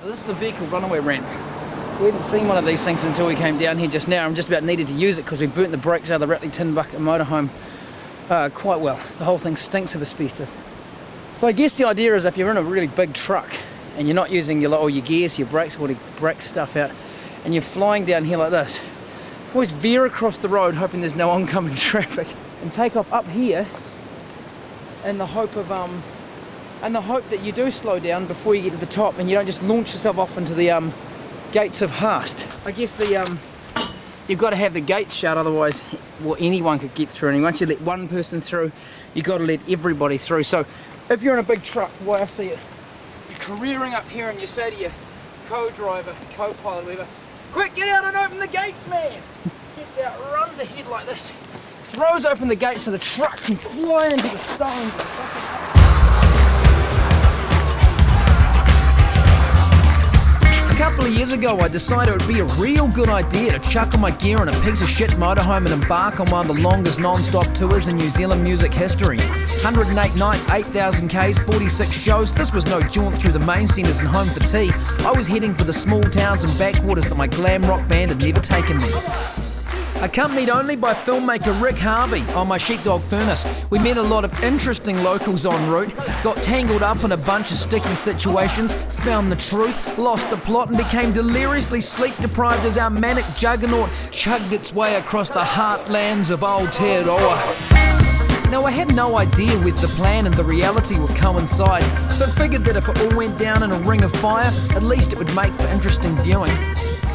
This is a vehicle runaway ramp. We hadn't seen one of these things until we came down here just now. I'm just about needed to use it because we burnt the brakes out of the Ratley Tin Bucket motorhome quite well. The whole thing stinks of asbestos. So I guess the idea is if you're in a really big truck and you're not using all your gears, your brakes, all the brake stuff out, and you're flying down here like this, always veer across the road hoping there's no oncoming traffic and take off up here in the hope of that you do slow down before you get to the top and you don't just launch yourself off into the gates of Haast. I guess you've got to have the gates shut, otherwise anyone could get through, and once you let one person through, you've got to let everybody through. So if you're in a big truck, the way I see it, you're careering up here and you say to your co-driver, co-pilot, whatever, quick, get out and open the gates, man! Gets out, runs ahead like this, throws open the gates so the truck can fly into the stones. A couple of years ago I decided it would be a real good idea to chuck all my gear on a piece of shit motorhome and embark on one of the longest non-stop tours in New Zealand music history. 108 nights, 8,000 Ks, 46 shows. This was no jaunt through the main centres and home for tea. I was heading for the small towns and backwaters that my glam rock band had never taken me. Accompanied only by filmmaker Rick Harvey on my sheepdog furnace, we met a lot of interesting locals en route, got tangled up in a bunch of sticky situations, found the truth, lost the plot and became deliriously sleep deprived as our manic juggernaut chugged its way across the heartlands of Aotearoa. Now I had no idea whether the plan and the reality would coincide, but figured that if it all went down in a ring of fire, at least it would make for interesting viewing.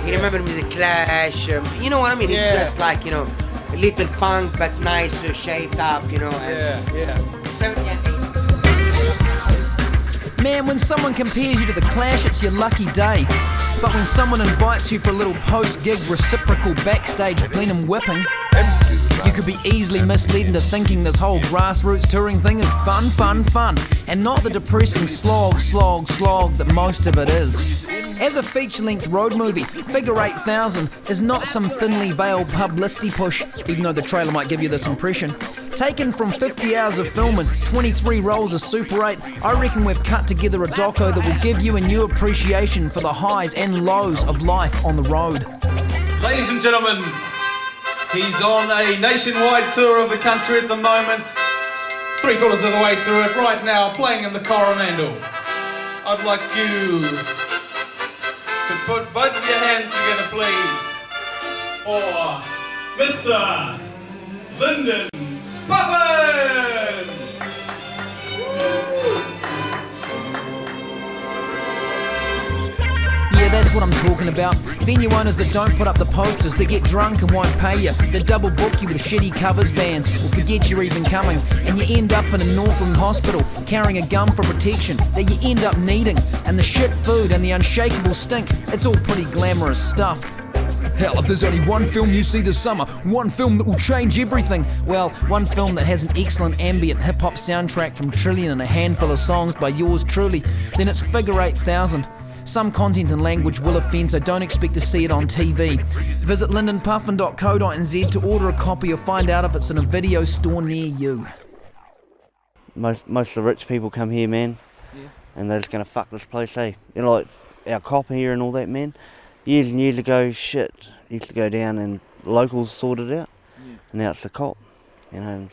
He remembered me the Clash, you know what I mean? He's just like, you know, a little punk but nice, shaped up, you know. And 70 and 80. Man, when someone compares you to the Clash, it's your lucky day. But when someone invites you for a little post-gig reciprocal backstage Blenheim whipping, you could be easily misled into thinking this whole grassroots touring thing is fun, and not the depressing slog that most of it is. As a feature-length road movie, Figure 8000 is not some thinly veiled publicity push, even though the trailer might give you this impression. Taken from 50 hours of film and 23 rolls of Super 8, I reckon we've cut together a doco that will give you a new appreciation for the highs and lows of life on the road. Ladies and gentlemen, he's on a nationwide tour of the country at the moment, 3/4 of the way through it right now, playing in the Coromandel. I'd like you to put both of your hands together, please, for Mr. Lindon Puffin! Yeah, that's what I'm talking about. Venue owners that don't put up the posters, that get drunk and won't pay you, that double book you with shitty covers bands, or forget you're even coming, and you end up in a Northland hospital carrying a gun for protection that you end up needing, and the shit food and the unshakable stink, it's all pretty glamorous stuff. Hell, if there's only one film you see this summer, one film that will change everything, well, one film that has an excellent ambient hip-hop soundtrack from Trillion and a handful of songs by yours truly, then it's Figure 8000. Some content and language will offend, so don't expect to see it on TV. Visit lindonpuffin.co.nz to order a copy or find out if it's in a video store near you. Most of the rich people come here, man, and they're just gonna fuck this place, eh? You know, like our copper here and all that, man. Years and years ago, shit used to go down and locals sorted it out, and now it's the cop, you know. And